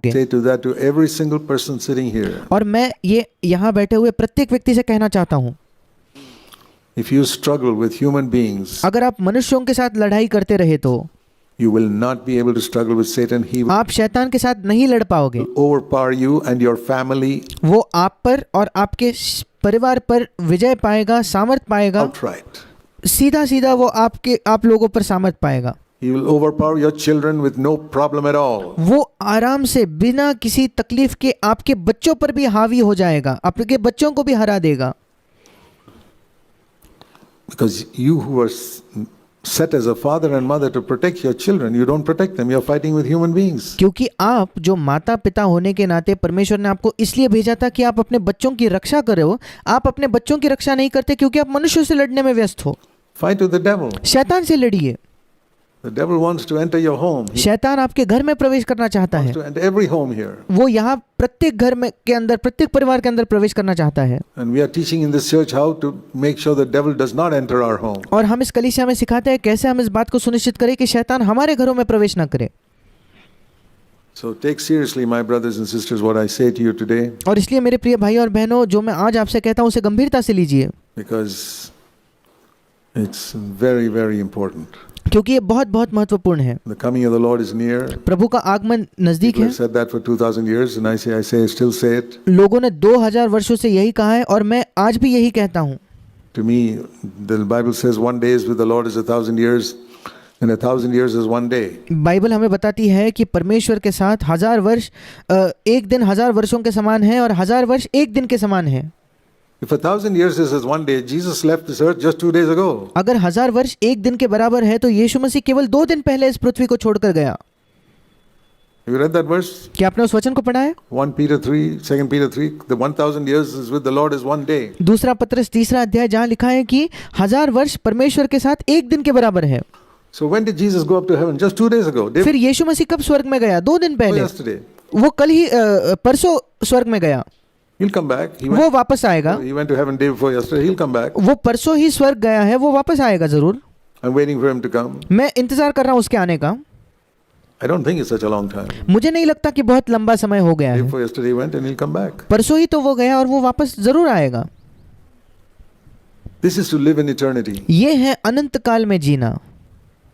होंगे। say to that to every single person sitting here. और मैं ये यहाँ बैठे हुए प्रत्येक व्यक्ति से कहना चाहता हूँ, If you struggle with human beings, अगर आप मनुष्यों के साथ लड़ाई करते रहे तो you will not be able to struggle with Satan. He will आप शैतान के साथ नहीं लड़ पाओगे। overpower you and your family वो आप पर और आपके परिवार पर विजय पाएगा, सामर्थ पाएगा। outright. सीधा सीधा वो आप लोगों पर सामर्थ पाएगा। He will overpower your children with no problem at all. वो आराम से बिना किसी तकलीफ के आपके बच्चों पर भी हावी हो जाएगा, आपके बच्चों को भी हरा देगा। Because you who are set as a father and mother to protect your children, you don't protect them. You are fighting with human beings. क्योंकि आप जो माता पिता होने के नाते परमेश्वर ने आपको इसलिए भेजा था कि आप अपने बच्चों की रक्षा करो। आप अपने बच्चों की रक्षा नहीं करते क्योंकि आप मनुष्यों से लड़ने में व्यस्त हो। Fight with the devil. शैतान से लड़िए। The devil wants to enter your home. He शैतान आपके घर में प्रवेश करना चाहता है। wants to enter every home here. वो यहाँ प्रत्येक घर में के अंदर, प्रत्येक परिवार के अंदर प्रवेश करना चाहता है। And we are teaching in this church how to make sure the devil does not enter our home. और हम इस कलीसिया में सिखाते हैं कैसे हम इस बात को सुनिश्चित करें कि शैतान हमारे घरों में प्रवेश न करे। So take seriously, my brothers and sisters, what I say to you today, और इसलिए मेरे प्रिय भाई और बहनों, जो मैं आज आपसे कहता हूँ उसे गंभीरता से लीजिए, because it's very, very important. क्योंकि ये बहुत बहुत महत्वपूर्ण है। The coming of the Lord is near. प्रभु का आगमन नजदीक People है। have said that for 2000 years, and I still say it. लोगों ने 2000 वर्षों से यही कहा है और मैं आज भी यही कहता हूँ। To me, the Bible says 1 day is with the Lord is 1,000 years, and 1,000 years is 1 day. Bible हमें बताती है कि परमेश्वर के साथ 1000 वर्ष एक दिन 1000 वर्षों के समान है और 1000 वर्ष एक दिन के समान है। If 1,000 years is 1 day, Jesus left this earth just 2 days ago. अगर 1000 वर्ष एक दिन के बराबर है तो यीशु मसीह केवल 2 दिन पहले इस पृथ्वी को छोड़कर गया। Have you read that verse? क्या आपने उस वचन को पढ़ा है? 1 Peter 3, 2 Peter 3, the 1,000 years is with the Lord is 1 day. दूसरा पत्रस 3 अध्याय, जहाँ लिखा है कि 1000 वर्ष परमेश्वर के साथ एक दिन के बराबर है। So when did Jesus go up to heaven? Just 2 days ago. फिर यीशु मसीह कब स्वर्ग में गया? 2 दिन पहले। Yesterday. वो कल ही परसों स्वर्ग में गया। He'll come back. वो वापस आएगा। He went to heaven day before yesterday. He'll come back. वो परसों ही स्वर्ग गया है, वो वापस आएगा जरूर। I'm waiting for him to come. मैं इंतजार कर रहा हूँ उसके आने का। I don't think it's such a long time. मुझे नहीं लगता कि बहुत लंबा समय हो गया Day है। before yesterday he went and he'll come back. परसों ही तो वो गया और वो वापस जरूर आएगा। This is to live in eternity. ये है अनंत काल में जीना।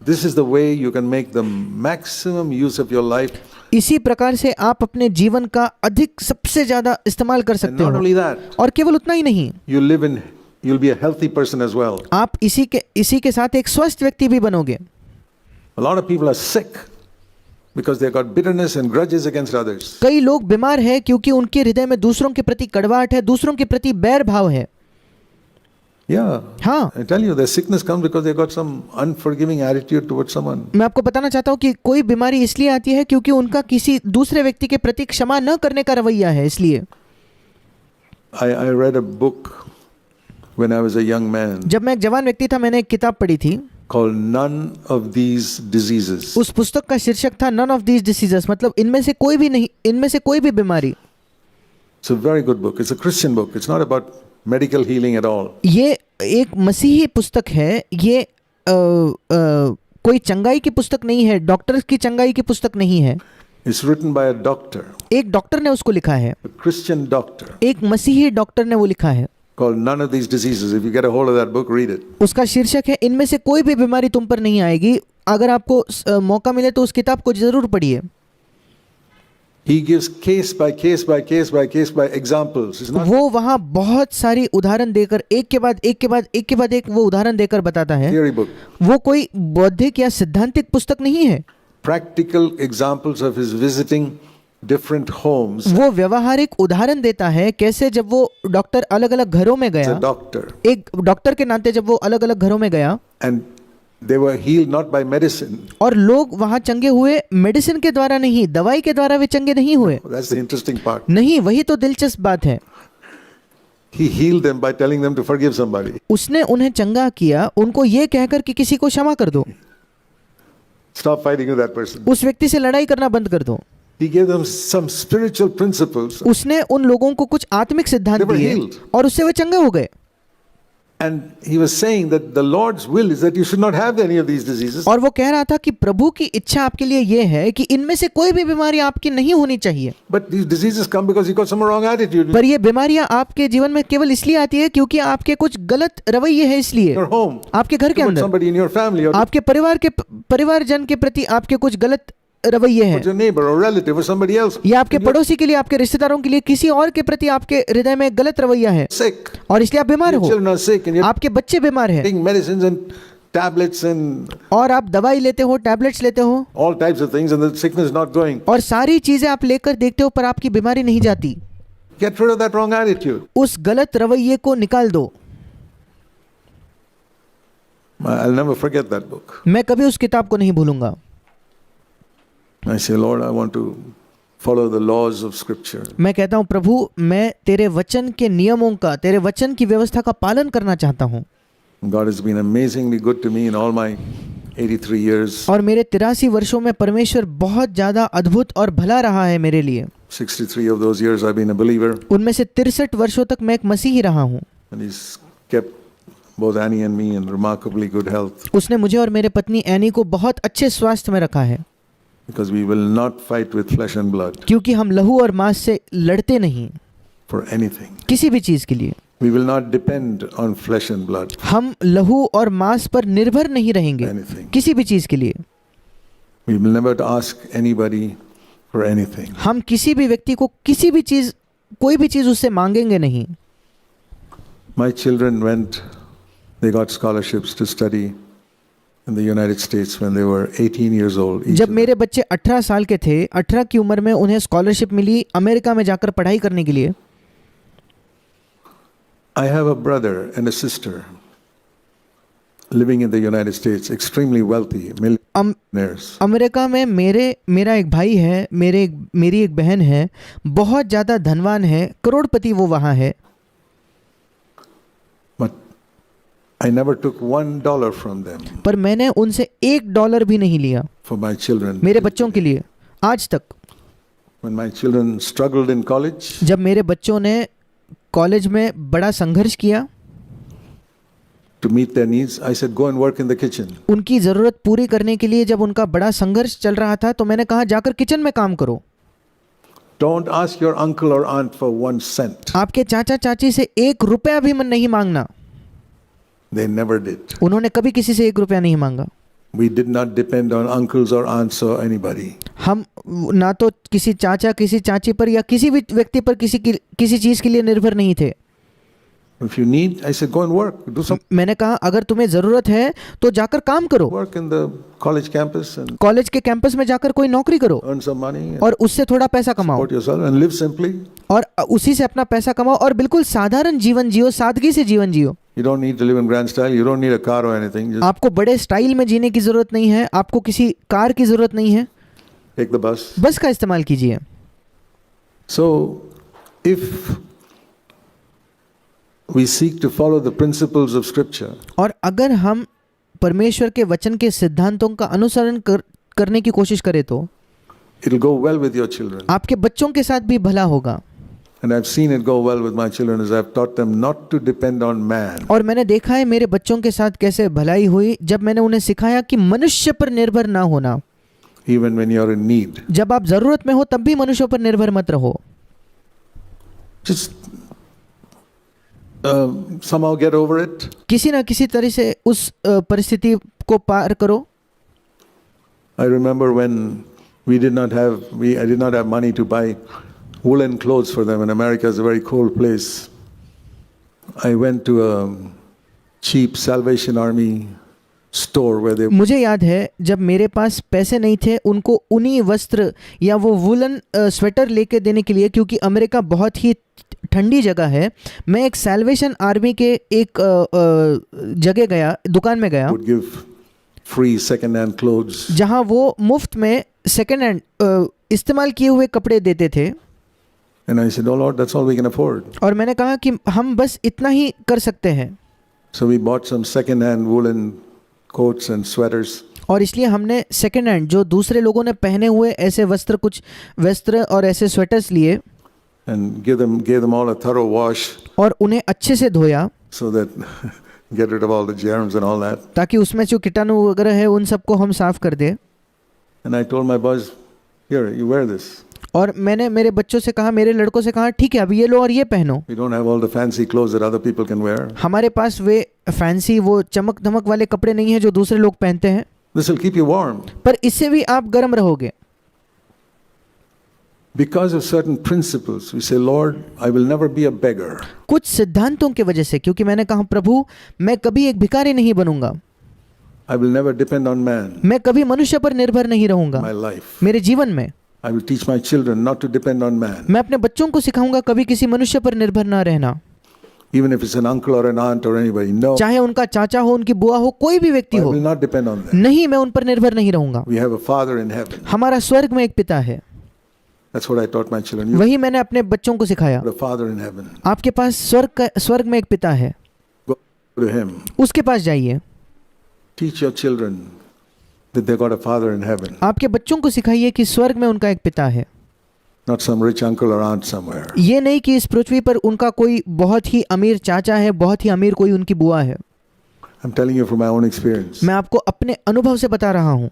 This is the way you can make the maximum use of your life. इसी प्रकार से आप अपने जीवन का अधिक सबसे ज्यादा इस्तेमाल कर And सकते not only हो। that, और केवल उतना ही नहीं, you'll be a healthy person as well. आप इसी के साथ एक स्वस्थ व्यक्ति भी बनोगे। A lot of people are sick because they got bitterness and grudges against others. कई लोग बीमार हैं क्योंकि उनके हृदय में दूसरों के प्रति कड़वाहट है, दूसरों के प्रति बैर भाव है। Yeah. हाँ, I tell you, their sickness comes because they got some unforgiving attitude towards someone. मैं आपको बताना चाहता हूँ कि कोई बीमारी इसलिए आती है क्योंकि उनका किसी दूसरे व्यक्ति के प्रति क्षमा न करने का रवैया है, इसलिए। I read a book when I was a young man जब मैं एक जवान व्यक्ति था, मैंने एक किताब पढ़ी थी called None of These Diseases. उस पुस्तक का शीर्षक था None of These Diseases, मतलब इनमें से कोई भी नहीं, इनमें से कोई भी बीमारी। It's a very good book. It's a Christian book. It's not about medical healing at all. ये एक मसीही पुस्तक है। ये कोई चंगाई की पुस्तक नहीं है, डॉक्टर की चंगाई की पुस्तक नहीं है। It's written by a doctor, एक डॉक्टर ने उसको लिखा है, a Christian doctor, एक मसीही डॉक्टर ने वो लिखा है। called None of These Diseases. If you get a hold of that book, read it. उसका शीर्षक है इनमें से कोई भी बीमारी तुम पर नहीं आएगी। अगर आपको मौका मिले तो उस किताब को जरूर पढ़िए। He gives case by case by case by case by examples. It's not वो वहाँ बहुत सारी उदाहरण देकर एक के बाद एक के बाद एक के बाद एक वो उदाहरण देकर बताता है। theory book. वो कोई बौद्धिक या सिद्धांतिक पुस्तक नहीं है। Practical examples of his visiting different homes. वो व्यवहारिक उदाहरण देता है कैसे जब वो डॉक्टर अलग अलग घरों में As a गया, doctor. एक डॉक्टर के नाते जब वो अलग अलग घरों में गया And they were healed not by medicine. और लोग वहाँ चंगे हुए मेडिसिन के द्वारा नहीं, दवाई के द्वारा वे चंगे नहीं हुए। That's the interesting part. नहीं, वही तो दिलचस्प बात है। He healed them by telling them to forgive somebody. उसने उन्हें चंगा किया उनको ये कहकर कि किसी को क्षमा कर दो, Stop fighting with that person. उस व्यक्ति से लड़ाई करना बंद कर दो। He gave them some spiritual principles. उसने उन लोगों को कुछ आत्मिक सिद्धांत They were दिए healed. और उससे वे चंगे हो गए। And he was saying that the Lord's will is that you should not have any of these diseases. और वो कह रहा था कि प्रभु की इच्छा आपके लिए ये है कि इनमें से कोई भी बीमारी आपकी नहीं होनी चाहिए। But these diseases come because you got some wrong attitude. पर ये बीमारियां आपके जीवन में केवल इसलिए आती है क्योंकि आपके कुछ गलत रवैये हैं, इसलिए Your home. आपके घर के Put अंदर, somebody in your family or आपके परिवारजन के प्रति आपके कुछ गलत रवैये हैं, your neighbor or relative or somebody else. या आपके पड़ोसी के लिए, आपके रिश्तेदारों के लिए, किसी और के प्रति आपके हृदय में गलत रवैया है Sick. और इसलिए आप बीमार Your हो, children are sick and you're आपके बच्चे बीमार हैं taking medicines and tablets and और आप दवाई लेते हो, टैबलेट्स लेते हो all types of things and the sickness is not going. और सारी चीजें आप लेकर देखते हो पर आपकी बीमारी नहीं जाती। Get rid of that wrong attitude. उस गलत रवैये को निकाल दो। I'll never forget that book. मैं कभी उस किताब को नहीं भूलूंगा। I say, Lord, I want to follow the laws of Scripture. मैं कहता हूँ प्रभु, मैं तेरे वचन के नियमों का, तेरे वचन की व्यवस्था का पालन करना चाहता हूँ। God has been amazingly good to me in all my 83 years. और मेरे 83 वर्षों में परमेश्वर बहुत ज़्यादा अद्भुत और भला रहा है मेरे लिए। 63 of those years I've been a believer. उनमें से 63 वर्षों तक मैं एक मसीही रहा हूँ। And He's kept both Annie and me in remarkably good health. उसने मुझे और मेरे पत्नी एनी को बहुत अच्छे स्वास्थ्य में रखा है, Because we will not fight with flesh and blood क्योंकि हम लहू और मांस से लड़ते नहीं for anything. किसी भी चीज़ के लिए। We will not depend on flesh and blood. हम लहू और मांस पर निर्भर नहीं रहेंगे Anything. किसी भी चीज़ के लिए। We will never ask anybody for anything. हम किसी भी व्यक्ति को किसी भी चीज़, कोई भी चीज़ उससे मांगेंगे नहीं। My children went, they got scholarships to study in the United States when they were 18 years old. each जब of them. मेरे बच्चे 18 साल के थे, 18 की उम्र में उन्हें स्कॉलरशिप मिली अमेरिका में जाकर पढ़ाई करने के लिए। I have a brother and a sister living in the United States, extremely wealthy, millionaires. America में मेरा एक भाई है, मेरी एक बहन है, बहुत ज़्यादा धनवान है, करोड़पति वो वहाँ है। But I never took $1 from them पर मैंने उनसे $1 भी नहीं लिया for my children. मेरे बच्चों के लिए आज तक। When my children struggled in college, जब मेरे बच्चों ने कॉलेज में बड़ा संघर्ष किया, to meet their needs, I said, go and work in the kitchen. उनकी ज़रूरत पूरी करने के लिए जब उनका बड़ा संघर्ष चल रहा था तो मैंने कहा जाकर किचन में काम करो। Don't ask your uncle or aunt for 1 cent. आपके चाचा चाची से 1 रुपया भी नहीं मांगना। They never did. उन्होंने कभी किसी से 1 रुपया नहीं मांगा। We did not depend on uncles or aunts or anybody. हम ना तो किसी चाचा, किसी चाची पर या किसी भी व्यक्ति पर किसी चीज़ के लिए निर्भर नहीं थे। If you need, I said, go and work. Do some मैंने कहा अगर तुम्हें ज़रूरत है तो जाकर काम करो, work in the college campus and college के कैंपस में जाकर कोई नौकरी करो earn some money and और उससे थोड़ा पैसा कमाओ support yourself and live simply. और उसी से अपना पैसा कमाओ और बिल्कुल साधारण जीवन जियो, सादगी से जीवन जियो। You don't need to live in grand style. You don't need a car or anything. Just आपको बड़े स्टाइल में जीने की ज़रूरत नहीं है, आपको किसी कार की ज़रूरत नहीं है, take the bus. बस का इस्तेमाल कीजिए। So, if we seek to follow the principles of Scripture, और अगर हम परमेश्वर के वचन के सिद्धांतों का अनुसरण करने की कोशिश करें तो it'll go well with your children. आपके बच्चों के साथ भी भला होगा। And I've seen it go well with my children as I've taught them not to depend on man. और मैंने देखा है मेरे बच्चों के साथ कैसे भलाई हुई जब मैंने उन्हें सिखाया कि मनुष्य पर निर्भर ना होना। Even when you're in need. जब आप ज़रूरत में हो तब भी मनुष्यों पर निर्भर मत रहो। Just somehow get over it. किसी ना किसी तरह से उस परिस्थिति को पार करो। I remember when I did not have money to buy woolen clothes for them, and America is a very cold place. I went to a cheap Salvation Army store where they मुझे याद है जब मेरे पास पैसे नहीं थे उनको ऊनी वस्त्र या वो वुलन स्वेटर लेके देने के लिए, क्योंकि अमेरिका बहुत ही ठंडी जगह है, मैं एक सैल्वेशन आर्मी के एक जगह गया, दुकान में गया would give free second hand clothes. जहां वो मुफ्त में सेकेंड हैंड इस्तेमाल किए हुए कपड़े देते थे। And I said, oh Lord, that's all we can afford. और मैंने कहा कि हम बस इतना ही कर सकते हैं। So we bought some second hand woolen coats and sweaters. और इसलिए हमने सेकेंड हैंड जो दूसरे लोगों ने पहने हुए ऐसे कुछ वस्त्र और ऐसे स्वेटर्स लिए And gave them all a thorough wash और उन्हें अच्छे से धोया so that get rid of all the germs and all that. ताकि उसमें जो कीटाणु वगैरह है उन सबको हम साफ कर दें। And I told my boys, here, you wear this. और मैंने मेरे बच्चों से कहा, मेरे लड़कों से कहा, ठीक है अब ये लो और ये पहनो। We don't have all the fancy clothes that other people can wear. हमारे पास वे फैंसी वो चमक धमक वाले कपड़े नहीं है जो दूसरे लोग पहनते हैं, This will keep you warm. पर इससे भी आप गर्म रहोगे। Because of certain principles, we say, Lord, I will never be a beggar. कुछ सिद्धांतों की वजह से, क्योंकि मैंने कहा प्रभु मैं कभी एक भिखारी नहीं बनूंगा, I will never depend on man. मैं कभी मनुष्य पर निर्भर नहीं रहूंगा My life. मेरे जीवन में। I will teach my children not to depend on man. मैं अपने बच्चों को सिखाऊंगा कभी किसी मनुष्य पर निर्भर ना रहना, Even if it's an uncle or an aunt or anybody. No, चाहे उनका चाचा हो, उनकी बुआ हो, कोई भी व्यक्ति I हो, will not depend on them. नहीं मैं उन पर निर्भर नहीं रहूंगा। We have a Father in heaven. हमारा स्वर्ग में एक पिता है, That's what I taught my children. You वही मैंने अपने बच्चों को सिखाया। have a Father in heaven. आपके पास स्वर्ग में एक पिता है, Go to Him. उसके पास जाइए। Teach your children that they got a Father in heaven, आपके बच्चों को सिखाइए कि स्वर्ग में उनका एक पिता है, not some rich uncle or aunt somewhere. ये नहीं कि इस पृथ्वी पर उनका कोई बहुत ही अमीर चाचा है, बहुत ही अमीर कोई उनकी बुआ है। I'm telling you from my own experience. मैं आपको अपने अनुभव से बता रहा हूँ।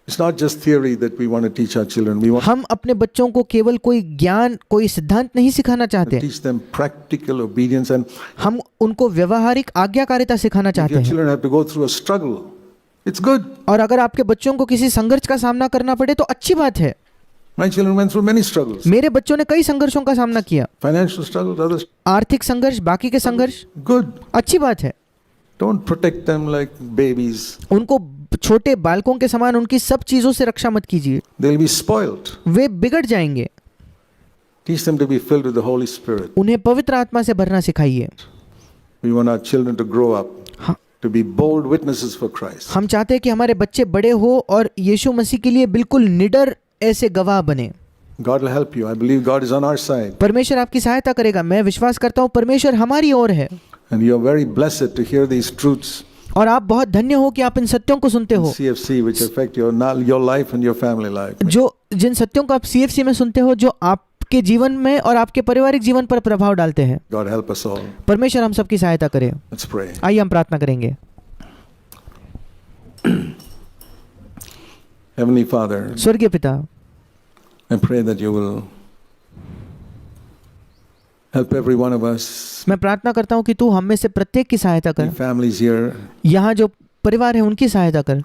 It's not just theory that we want to teach our children. We want हम अपने बच्चों को केवल कोई ज्ञान, कोई सिद्धांत नहीं सिखाना to चाहते, teach them practical obedience. And हम उनको व्यवहारिक आज्ञाकारिता सिखाना if चाहते your हैं। children have to go through a struggle, it's good. और अगर आपके बच्चों को किसी संघर्ष का सामना करना पड़े तो अच्छी बात है। My children went through many struggles. मेरे बच्चों ने कई संघर्षों का सामना किया, Financial struggles, others. आर्थिक संघर्ष, बाकी के संघर्ष, Good. अच्छी बात है। Don't protect them like babies. उनको छोटे बालकों के समान उनकी सब चीजों से रक्षा मत कीजिए, They'll be spoiled. वे बिगड़ जाएंगे। Teach them to be filled with the Holy Spirit. उन्हें पवित्र आत्मा से भरना सिखाइए। We want our children to grow up, हाँ, to be bold witnesses for Christ. हम चाहते हैं कि हमारे बच्चे बड़े हो और यीशु मसीह के लिए बिल्कुल निडर ऐसे गवाह बने। God will help you. I believe God is on our side. परमेश्वर आपकी सहायता करेगा। मैं विश्वास करता हूँ परमेश्वर हमारी ओर है। And you are very blessed to hear these truths और आप बहुत धन्य हो कि आप इन सत्यों को सुनते in हो, CFC which affect your life and your family life. जो जिन सत्यों को आप CFC में सुनते हो, जो आपके जीवन में और आपके पारिवारिक जीवन पर प्रभाव डालते हैं। God help us all. परमेश्वर हम सबकी सहायता करे। Let's pray. आइए हम प्रार्थना करेंगे। Heavenly Father, स्वर्गीय पिता, I pray that you will help every one of us, मैं प्रार्थना करता हूँ कि तू हम में से प्रत्येक की सहायता the कर। families here. यहाँ जो परिवार है उनकी सहायता कर।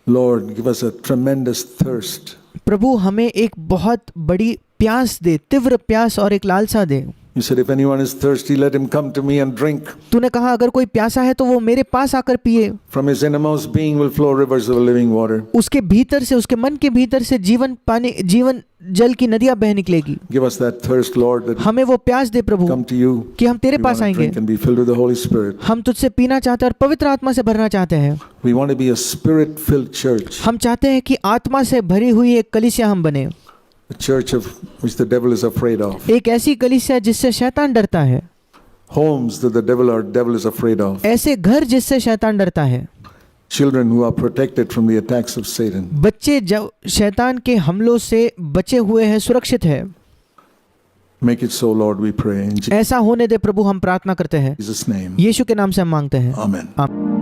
Lord, give us a tremendous thirst. प्रभु हमें एक बहुत बड़ी प्यास दे, तीव्र प्यास और एक लालसा दे। You said, if anyone is thirsty, let him come to me and drink. तूने कहा अगर कोई प्यासा है तो वो मेरे पास आकर पिए। From his innermost being will flow rivers of living water. उसके भीतर से, उसके मन के भीतर से जीवन पानी, जीवन जल की नदियां बह निकलेगी। Give us that thirst, Lord, that हमें वो प्यास दे प्रभु come to you. कि हम तेरे We पास want to आएंगे। drink and be filled with the Holy Spirit. हम तुझसे पीना चाहते हैं और पवित्र आत्मा से भरना चाहते हैं। We want to be a spirit-filled church. हम चाहते हैं कि आत्मा से भरी हुई एक कलीसिया हम बने, A church of which the devil is afraid of. एक ऐसी कलीसिया जिससे शैतान डरता है, Homes that the devil is afraid of. ऐसे घर जिससे शैतान डरता है, Children who are protected from the attacks of Satan. बच्चे जो शैतान के हमलों से बचे हुए हैं, सुरक्षित है। Make it so, Lord, we pray. In ऐसा होने दे प्रभु, हम प्रार्थना करते हैं। Jesus' name. यीशु के नाम से हम मांगते हैं। Amen. आमीन।